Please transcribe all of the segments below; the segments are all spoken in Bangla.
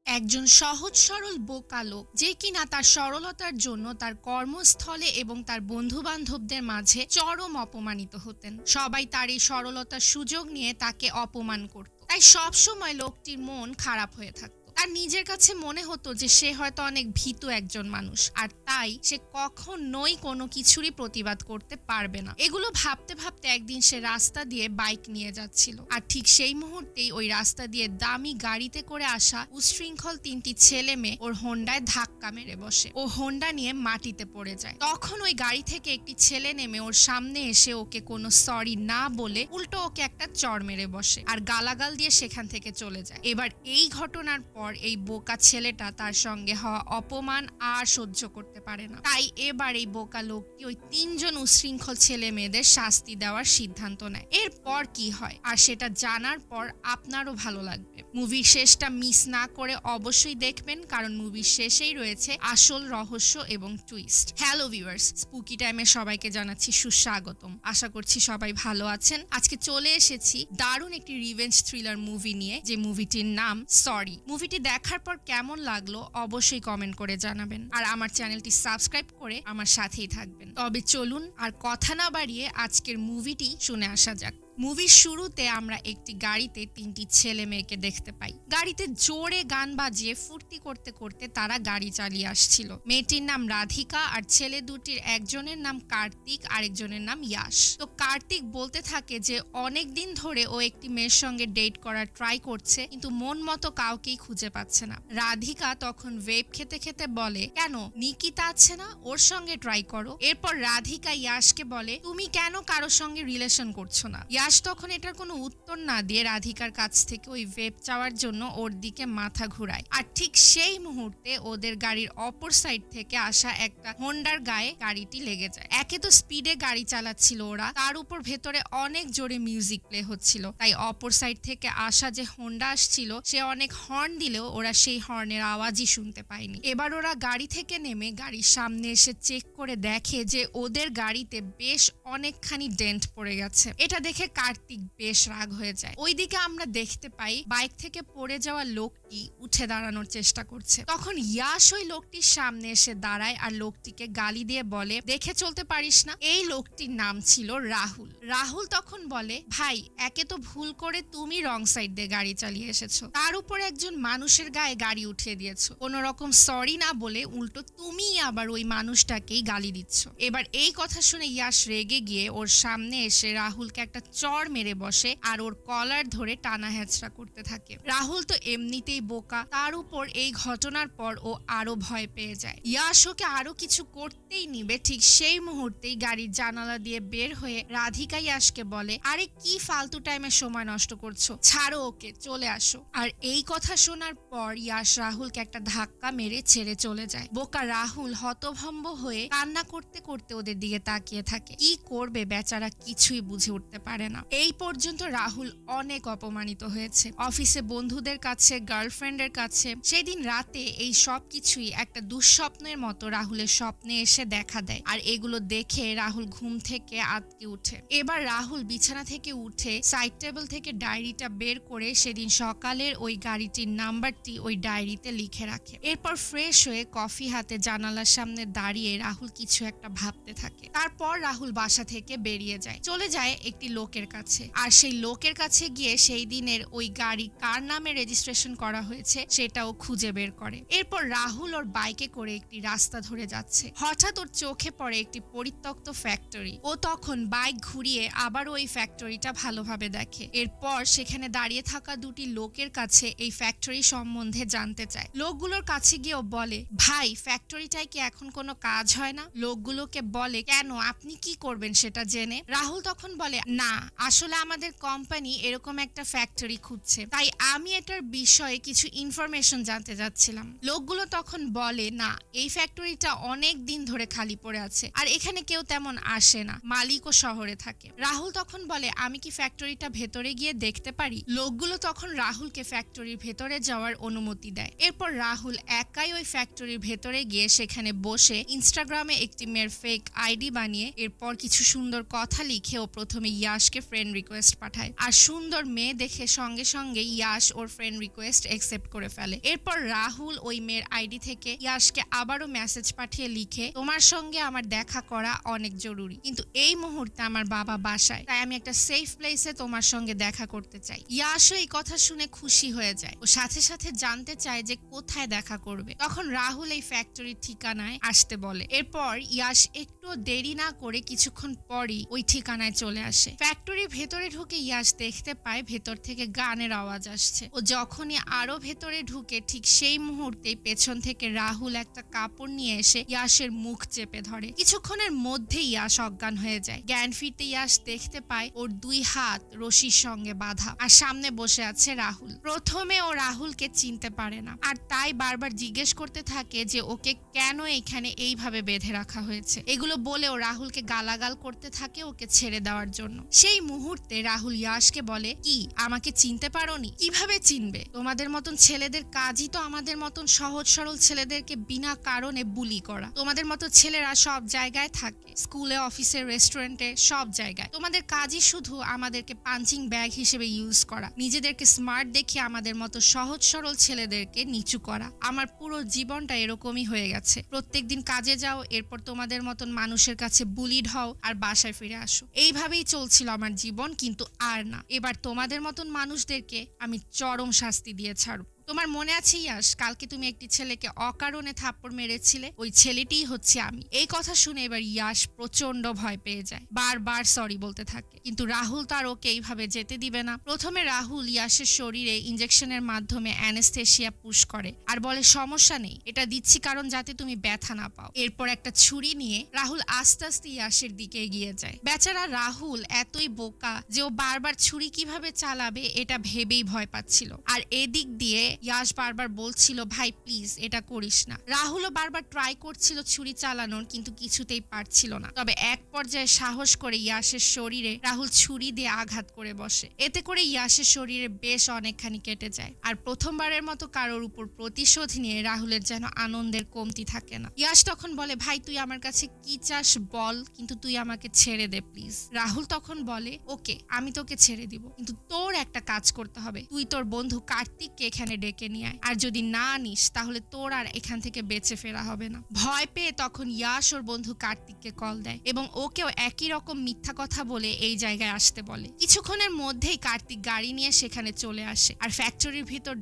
একজন সহজ সরল বোকা লোক যে কিনা তার সরলতার জন্য তার কর্মস্থলে এবং তার বন্ধু বান্ধবদের মাঝে চরম অপমানিত হতেন। সবাই তার এই সরলতার সুযোগ নিয়ে তাকে অপমান করত, তাই সব সময় লোকটির মন খারাপ হয়ে থাকত। তার নিজের কাছে মনে হতো যে সে হয়তো অনেক ভীতু একজন মানুষ, আর তাই সে কখনোই কোনো কিছুরই প্রতিবাদ করতে পারবে না। এগুলো ভাবতে ভাবতে একদিন সে রাস্তা দিয়ে বাইক নিয়ে যাচ্ছিল, আর ঠিক সেই মুহূর্তেই ওই রাস্তা দিয়ে দামি গাড়িতে করে আসা উশৃঙ্খল তিনটি ছেলে মেয়ে ওর হোন্ডায় ধাক্কা মেরে বসে। ও হোন্ডা নিয়ে মাটিতে পড়ে যায়। তখন ওই গাড়ি থেকে একটি ছেলে নেমে ওর সামনে এসে ওকে কোনো সরি না বলে উল্টো ওকে একটা চড় মেরে বসে আর গালাগাল দিয়ে সেখান থেকে চলে যায়। এবার এই ঘটনার পর এই বোকা ছেলেটা তার সঙ্গে হওয়া অপমান আর সহ্য করতে পারে না, তাই এবার এই বোকা লোকটি ওই তিনজন উশৃঙ্খল ছেলে মেয়েদের শাস্তি দেওয়ার সিদ্ধান্ত নেয়। এরপর কি হয় আর সেটা জানার পর আপনারও ভালো লাগবে। মুভির শেষটা মিস না করে অবশ্যই দেখবেন, কারণ মুভির শেষেই রয়েছে আসল রহস্য এবং টুইস্ট। হ্যালো ভিউয়ার্স, স্পুকি টাইমে সবাইকে জানাচ্ছি সুস্বাগতম। আশা করছি সবাই ভালো আছেন। আজকে চলে এসেছি দারুণ একটি রিভেঞ্জ থ্রিলার মুভি নিয়ে, যে মুভিটির নাম সরি। মুভিটি দেখার পর কেমন লাগলো অবশ্যই কমেন্ট করে জানাবেন, আর আমার চ্যানেলটি সাবস্ক্রাইব করে আমার সাথেই থাকবেন। তবে চলুন আর কথা না বাড়িয়ে আজকের মুভিটি শুনে আসা যাক। মুভির শুরুতে আমরা একটি গাড়িতে তিনটি ছেলে মেয়েকে দেখতে পাই। গাড়িতে জোরে গান বাজিয়ে ফুর্তি করতে করতে তারা গাড়ি চালিয়ে আসছিল। মেয়েটির নাম রাধিকা আর ছেলে দুটির একজনের নাম কার্তিক, আরেকজনের নাম ইয়াশ। তো কার্তিক বলতে থাকে যে অনেক দিন ধরে ও একটি মেয়ের সঙ্গে ডেট করার ট্রাই করছে, কিন্তু মন মতো কাউকেই খুঁজে পাচ্ছে না। রাধিকা তখন ভেপ খেতে খেতে বলে, কেন নিকিতা আছে না, ওর সঙ্গে ট্রাই করো। এরপর রাধিকা ইয়াশকে বলে, তুমি কেন কারোর সঙ্গে রিলেশন করছো না। ইয়াশ তখন এটার কোনো উত্তর না দিয়ে রাধিকার কাছ থেকে ওই ভেপ চাওয়ার জন্য ওর দিকে মাথা ঘুরায়। আর ঠিক সেই মুহূর্তে ওদের গাড়ির অপর সাইড থেকে আসা একটা হোন্ডার গায়ে গাড়িটি লেগে যায়। একে তো স্পিডে গাড়ি চালাচ্ছিল ওরা, তার উপর ভেতরে অনেক জোরে মিউজিক প্লে হচ্ছিল, তাই অপর সাইড থেকে আসা যে হোন্ডা আসছিল সে অনেক হর্ন দিলেও ওরা সেই হর্নের আওয়াজই শুনতে পায়নি। এবার ওরা গাড়ি থেকে নেমে গাড়ির সামনে এসে চেক করে দেখে যে ওদের গাড়িতে বেশ অনেকখানি ডেন্ট পড়ে গেছে। এটা দেখে কার্তিক বেশ রাগ হয়ে যায়। ওইদিকে আমরা দেখতে পাই বাইক থেকে পড়ে যাওয়া লোকটি উঠে দাঁড়ানোর চেষ্টা করছে। তখন ইয়াশ ওই লোকটির সামনে এসে দাঁড়ায় আর লোকটিকে গালি দিয়ে বলে, দেখে চলতে পারিস না। এই লোকটির নাম ছিল রাহুল। রাহুল তখন বলে, ভাই একে তো ভুল করে তুমি রং সাইড দিয়ে গাড়ি চালিয়ে এসেছো, তার উপর একজন মানুষের গায়ে গাড়ি উঠিয়ে দিয়েছো। কোনো রকম সরি না বলে উল্টো তুমি আবার ওই মানুষটাকেই গালি দিচ্ছ। এবার এই কথা শুনে ইয়াশ রেগে গিয়ে ওর সামনে এসে রাহুলকে একটা চড় মেরে বসে আর ওর কলার ধরে টানা হেঁচড়া করতে থাকে। রাহুল তো এমনিতেই বোকা, তার উপর এই ঘটনার পর ও আরো ভয় পেয়ে যায়। ইয়াশ ওকে আরো কিছু করতেই নিবে, ঠিক সেই মুহূর্তেই গাড়ির জানালা দিয়ে বের হয়ে রাধিকা ইয়াশকে বলে, আরে কি ফালতু টাইমে সময় নষ্ট করছো, ছাড়ো ওকে, চলে আসো। আর এই কথা শোনার পর ইয়াশ রাহুলকে একটা ধাক্কা মেরে ছেড়ে চলে যায়। বোকা রাহুল হতভম্ব হয়ে কান্না করতে করতে ওদের দিকে তাকিয়ে থাকে। কি করবে বেচারা কিছুই বুঝে উঠতে পারে না। এই পর্যন্ত রাহুল অনেক অপমানিত হয়েছে, অফিসে বন্ধুদের কাছে, গার্লফ্রেন্ডের কাছে। সেদিন রাতে এই সব কিছুই একটা দুঃস্বপ্নের মতো রাহুলের স্বপ্নে এসে দেখা দেয়, আর এগুলো দেখে রাহুল ঘুম থেকে আঁতকে উঠে। এবার রাহুল বিছানা থেকে উঠে সাইড টেবিল থেকে ডায়েরিটা বের করে সেদিন সকালের ওই গাড়িটির নাম্বারটি ওই ডায়েরিতে লিখে রাখে। এরপর ফ্রেশ হয়ে কফি হাতে জানালার সামনে দাঁড়িয়ে রাহুল কিছু একটা ভাবতে থাকে। তারপর রাহুল বাসা থেকে বেরিয়ে যায়, চলে যায় একটি লোকের কাছে, আর সেই লোকের কাছে গিয়ে সেই দিনের ওই গাড়ি কার নামে রেজিস্ট্রেশন করা হয়েছে সেটাও খুঁজে বের করে। এরপর রাহুল ওর বাইকে করে একটি রাস্তা ধরে যাচ্ছে। হঠাৎ ওর চোখে পড়ে একটি পরিত্যক্ত ফ্যাক্টরি। ও তখন বাইক ঘুরিয়ে আবার ওই ফ্যাক্টরিটা ভালোভাবে দেখে। এরপর সেখানে দাঁড়িয়ে থাকা দুটি লোকের কাছে এই ফ্যাক্টরি সম্বন্ধে জানতে চায়। লোকগুলোর কাছে গিয়েও বলে, ভাই ফ্যাক্টরিটায় কি এখন কোনো কাজ হয় না? লোকগুলোকে বলে, কেন, আপনি কি করবেন সেটা জেনে? রাহুল তখন বলে, না আসলে আমাদের কোম্পানি এরকম একটা ফ্যাক্টরি খুঁজছে, তাই আমি এটার বিষয়ে কিছু ইনফরমেশন জানতে যাচ্ছিলাম। লোকগুলো তখন বলে, না এই ফ্যাক্টরিটা অনেক দিন ধরে খালি পড়ে আছে, আর এখানে কেউ তেমন আসে না, মালিকও শহরে থাকে। রাহুল তখন বলে, আমি কি ফ্যাক্টরিটা ভেতরে গিয়ে দেখতে পারি? লোকগুলো তখন রাহুলকে ফ্যাক্টরির ভেতরে যাওয়ার অনুমতি দেয়। এরপর রাহুল একাই ওই ফ্যাক্টরির ভেতরে গিয়ে সেখানে বসে ইনস্টাগ্রামে একটি মেয়ের ফেক আইডি বানিয়ে এরপর কিছু সুন্দর কথা লিখে ও প্রথমে ইয়াশকে ইয়াশকে ফ্রেন্ড রিকোয়েস্ট পাঠায়, আর সুন্দর মেয়ে দেখে সঙ্গে সঙ্গে ইয়াশ ওর ফ্রেন্ড রিকোয়েস্ট অ্যাকসেপ্ট করে ফেলে। এরপর রাহুল ওই মেয়ের আইডি থেকে ইয়াশকে আবারও মেসেজ পাঠিয়ে লিখে, তোমার সঙ্গে আমার দেখা করা অনেক জরুরি, কিন্তু এই মুহূর্তে আমার বাবা বাসায়, তাই আমি একটা সেফ প্লেসে তোমার সঙ্গে দেখা করতে চাই। ইয়াশও এই কথা শুনে খুশি হয়ে যায়, ও সাথে সাথে জানতে চায় যে কোথায় দেখা করবে। তখন রাহুল এই ফ্যাক্টরির ঠিকানায় আসতে বলে। এরপর ইয়াশ একটু দেরি না করে কিছুক্ষণ পরই ওই ঠিকানায় চলে আসে। ফ্যাক্টরির ভেতরে ঢুকে ইয়াশ দেখতে পায় ভেতর থেকে গানের আওয়াজ আসছে। ও যখনই আরো ভেতরে ঢুকে ঠিক সেই মুহূর্তেই পেছন থেকে রাহুল একটা কাপড় নিয়ে এসে ইয়াশের মুখ চেপে ধরে। কিছুক্ষণের মধ্যে ইয়াশ অজ্ঞান হয়ে যায়। জ্ঞান ফিরতে ইয়াশ দেখতে পায় ওর 2 হাত রশির সঙ্গে বাঁধা, আর সামনে বসে আছে রাহুল। প্রথমে ও রাহুলকে চিনতে পারে না, আর তাই বারবার জিজ্ঞেস করতে থাকে যে ওকে কেন এখানে এইভাবে বেঁধে রাখা হয়েছে। এগুলো বলে ও রাহুলকে গালাগাল করতে থাকে ওকে ছেড়ে দেওয়ার জন্য। সেই মুহূর্তে রাহুল ইয়াশকে বলে, কি আমাকে চিনতে পারোনি? কিভাবে চিনবে? তোমাদের মতন ছেলেদের কাজই তো আমাদের মতন সহজ সরল ছেলেদেরকে বিনা কারণে বুলি করা। তোমাদের মতো ছেলেরা সব জায়গায় থাকে, স্কুলে, অফিসে, রেস্টুরেন্টে, সব জায়গায়। তোমাদের কাজই শুধু আমাদেরকে পাঞ্চিং ব্যাগ হিসেবে ইউজ করা, নিজেদেরকে স্মার্ট দেখিয়ে আমাদের মতো সহজ সরল ছেলেদেরকে নিচু করা। আমার পুরো জীবনটা এরকমই হয়ে গেছে। প্রত্যেকদিন কাজে যাও, এরপর তোমাদের মতন মানুষের কাছে বুলিড হও, আর বাসায় ফিরে আসো। এইভাবেই চলছিল আমার জীবন, কিন্তু আর না। এবার তোমাদের মতন মানুষদেরকে আমি চরম শাস্তি দিয়ে ছাড়ব। তোমার মনে আছে ইয়াশ, কালকে তুমি একটি ছেলেকে অকারণে থাপ্পড় মেরেছিলে? ওই ছেলেটিই হচ্ছে আমি। এই কথা শুনে এবার ইয়াশ প্রচন্ড ভয় পেয়ে যায়, বারবার সরি বলতে থাকে। কিন্তু রাহুল তার ওকে এইভাবে যেতে দিবে না। প্রথমে রাহুল ইয়াশের শরীরে ইনজেকশনের মাধ্যমে অ্যানেস্থেশিয়া পুশ করে আর বলে, সমস্যা নেই, এটা দিচ্ছি কারণ যাতে তুমি ব্যথা না পাও। এরপর একটা ছুরি নিয়ে রাহুল আস্তে আস্তে ইয়াশের দিকে এগিয়ে যায়। বেচারা রাহুল এতই বোকা যে ও বারবার ছুরি কিভাবে চালাবে এটা ভেবেই ভয় পাচ্ছিল। আর এদিক দিয়ে ইয়াশ বারবার বলছিল, ভাই প্লিজ এটা করিস না। রাহুলও বারবার ট্রাই করছিল ছুরি চালানোর, কিন্তু কিছুতেই পারছিল না। তবে এক পর্যায়ে সাহস করে ইয়াশের শরীরে রাহুল ছুরি দিয়ে আঘাত করে বসে। এতে করে ইয়াশের শরীরে বেশ অনেকখানি কেটে যায়। আর প্রথমবারের মতো কারোর উপর প্রতিশোধ নিয়ে রাহুলের যেন আনন্দের কমতি থাকে না। ইয়াশ তখন বলে, ভাই তুই আমার কাছে কি চাস বল, কিন্তু তুই আমাকে ছেড়ে দে প্লিজ। রাহুল তখন বলে, ওকে আমি তোকে ছেড়ে দিব, কিন্তু তোর একটা কাজ করতে হবে। তুই তোর বন্ধু কার্তিককে এখানে ডেকে নিয়ে আয়, আর যদি না আনিস তাহলে তোর আর এখান থেকে বেঁচে ফেরা হবে না। ভয় পেয়ে তখন ইয়াশ ওর বন্ধু কার্তিককে কল দেয় এবং ওকেও একই রকম মিথ্যা কথা বলে এই জায়গায় আসতে বলে। কিছুক্ষণের মধ্যেই কার্তিক গাড়ি নিয়ে সেখানে চলে আসে, আর ফ্যাক্টরির ভিতর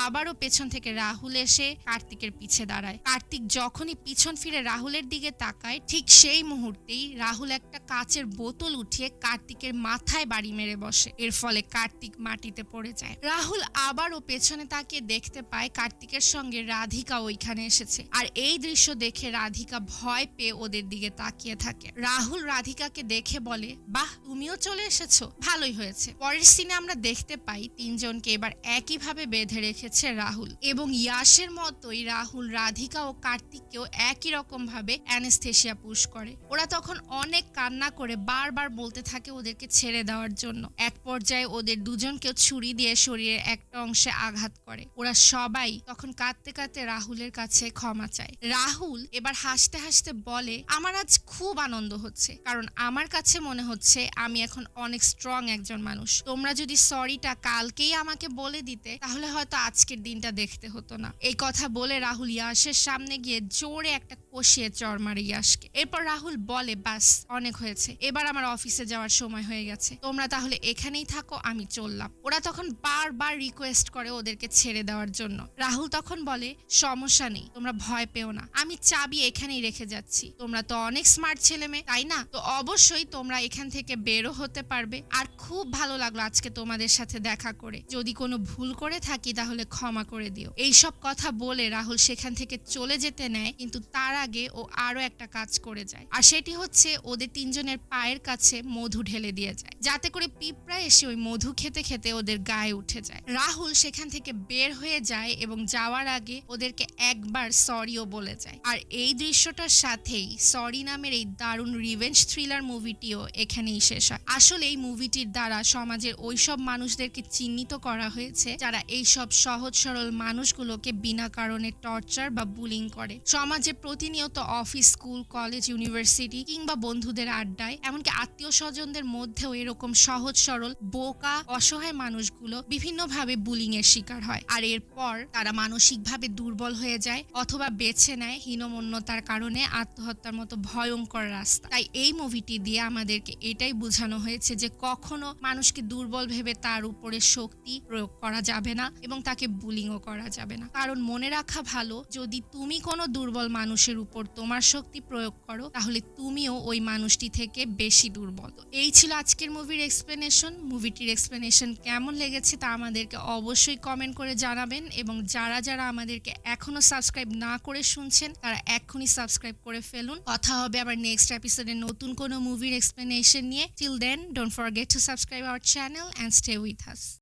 আবারও পেছন থেকে রাহুল এসে কার্তিকের পিছে দাঁড়ায়। কার্তিক যখনই পিছন ফিরে রাহুলের দিকে তাকায়, ঠিক সেই মুহূর্তেই রাহুল একটা কাচের বোতল উঠিয়ে কার্তিকের মাথায় বাড়ি মেরে বসে। এর ফলে কার্তিক মাটিতে পড়ে যায়। রাহুল আবারও পেছনে তাকিয়ে দেখতে পায় কার্তিকের সঙ্গে রাধিকা ওইখানে এসেছে, আর এই দৃশ্য দেখে রাধিকা ভয় পেয়ে ওদের দিকে তাকিয়ে থাকে। রাহুল রাধিকাকে দেখে বলে, বাহ তুমিও চলে এসেছো, ভালোই হয়েছে। পরের সিনে আমরা দেখতে পাই তিনজনকে এবার একইভাবে বেঁধে রেখেছে রাহুল, এবং ইয়াশের মতোই রাহুল রাধিকা ও কার্তিককেও একই রকম ভাবে অ্যানেস্থেশিয়া পুশ করে। ওরা তখন অনেক কান্না করে বারবার বলতে থাকে ওদেরকে ছেড়ে দেওয়ার জন্য। এক পর্যায়ে ওদের দুজনকেও ছুরি দিয়ে শরীরের একটা অংশে আঘাত করে। ওরা সবাই তখন কাঁদতে কাঁদতে রাহুলের কাছে ক্ষমা চায়। রাহুল এবার হাসতে হাসতে বলে, আমার আজ খুব আনন্দ হচ্ছে, কারণ আমার কাছে মনে হচ্ছে আমি এখন অনেক স্ট্রং একজন মানুষ। তোমরা যদি সরিটা কালকেই আমাকে বলে দিতে তাহলে হয়তো আজকের দিনটা দেখতে হতো না। এই কথা বলে রাহুল ইয়াশের সামনে গিয়ে জোরে একটা কষিয়ে চড় মারে ইয়াশকে। এরপর রাহুল বলে, বাস অনেক হয়েছে, এবার আমার অফিসে যাওয়ার সময় হয়ে গেছে, তোমরা তাহলে এখানেই থাকো, আমি চললাম। ওরা তখন বারবার রিকোয়েস্ট করে ওদেরকে ছেড়ে দেওয়ার জন্য। রাহুল তখন বলে, সমস্যা নেই, তোমরা ভয় পেও না, আমি চাবি এখানেই রেখে যাচ্ছি। তোমরা তো অনেক স্মার্ট ছেলে মেয়ে, তাই না? তো অবশ্যই তোমরা এখান থেকে বেরো হতে পারবে। আর খুব ভালো লাগলো আজকে তোমাদের সাথে দেখা করে, যদি কোনো ভুল করে থাকি তাহলে ক্ষমা করে দিও। এইসব কথা বলে রাহুল সেখান থেকে চলে যেতে নেয়, কিন্তু তার আগে ও আরো একটা কাজ করে যায়, আর সেটি হচ্ছে ওদের তিনজনের পায়ের কাছে মধু ঢেলে দিয়ে যায়, যাতে করে পিঁপড়া এসে ওই মধু খেতে খেতে ওদের গায়ে উঠে যায়। রাহুল সেখান থেকে বের হয়ে যায় এবং যাওয়ার আগে ওদেরকে একবার সরিও বলে যায়। আর এই দৃশ্যটার সাথেই সরি নামের এই দারুণ রিভেঞ্জ থ্রিলার মুভিটিও এখানেই শেষ হয়। আসলে এই মুভিটির দ্বারা সমাজের ওইসব মানুষদেরকে চিহ্নিত করা হয়েছে যারা এই সব সহজ সরল মানুষগুলোকে বিনা কারণে টর্চার বা বুলিং করে। সমাজে প্রতিনিয়ত অফিস, স্কুল, কলেজ, ইউনিভার্সিটি কিংবা বন্ধুদের আড্ডায়, এমনকি আত্মীয় স্বজনদের মধ্যেও এরকম সহজ সরল বোকা অসহায় মানুষগুলো বিভিন্নভাবে বুলিং এর শিকার হয়। আর এরপর তারা মানসিকভাবে দুর্বল হয়ে যায় অথবা বেছে নেয় হীনমন্যতার কারণে আত্মহত্যার মতো ভয়ঙ্কর রাস্তা। তাই এই মুভিটি দিয়ে আমাদেরকে এটাই বোঝানো হয়েছে যে কখনো মানুষকে দুর্বল ভেবে তার উপরে শক্তি প্রয়োগ করা যাবে না এবং তাকে বুলিংও করা যাবে না। কারণ মনে রাখা ভালো, যদি তুমি কোনো দুর্বল মানুষের উপর তোমার শক্তি প্রয়োগ করো তাহলে তুমিও ওই মানুষটি থেকে বেশি দুর্বল। তো এই ছিল আজকের মুভির এক্সপ্লেনেশন। মুভিটির এক্সপ্লেনেশন কেমন লেগেছে তা আমাদেরকে অবশ্যই কমেন্ট করে জানাবেন, এবং যারা যারা আমাদেরকে এখনো সাবস্ক্রাইব না করে শুনছেন তারা এখনই সাবস্ক্রাইব করে ফেলুন। কথা হবে আবার নেক্সট এপিসোডে নতুন কোনো মুভির এক্সপ্লেনেশন নিয়ে। Till then, don't forget to subscribe our channel and stay with us.